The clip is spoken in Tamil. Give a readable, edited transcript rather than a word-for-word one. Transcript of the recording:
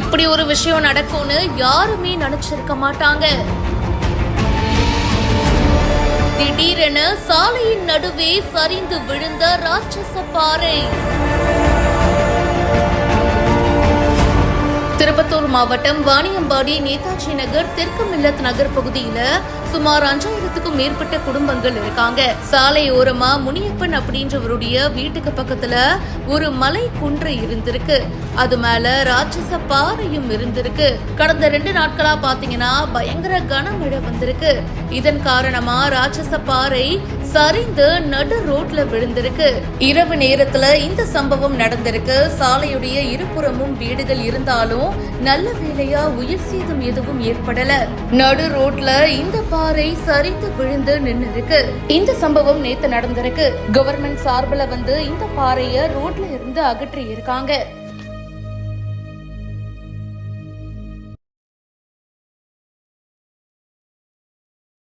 இப்படி ஒரு விஷயம் நடக்கும்னு யாருமே நினைச்சிருக்க மாட்டாங்க. திடீரென சாலையின் நடுவே சரிந்து விழுந்த ராட்சச பாறை. திருப்பத்தூர் மாவட்டம் வாணியம்பாடி நேதாஜி நகர் தெற்கு மில்லத் நகர் பகுதியில சுமார் 5000க்கும் மேற்பட்ட குடும்பங்கள் இருக்காங்க. சாலை ஓரமா முனியப்பன் அப்படின்றவருடைய வீட்டுக்கு பக்கத்துல ஒரு மலை குன்று இருந்திருக்கு. அது மேல ராட்சச பாறையும் இருந்திருக்கு. கடந்த 2 நாட்களா பாத்தீங்கன்னா பயங்கர கனமழை வந்திருக்கு. இதன் காரணமா ராட்சச பாறை சரிந்து நடு ரோட்ல விழுந்திருக்கு. இரவு நேரத்துல இந்த சம்பவம் நடந்திருக்கு. சாலையுடைய இருபுறமும் வீடுகள் இருந்தாலும் நல்ல வேளையா உயிர் சேதம் எதுவும் ஏற்படல. நடு ரோட்ல இந்த பாறை சரிந்து விழுந்து நின்னு இருக்கு. இந்த சம்பவம் நேத்து நடந்திருக்கு. கவர்மெண்ட் சார்பில் இந்த பாறைய ரோட்ல இருந்து அகற்றி இருக்காங்க.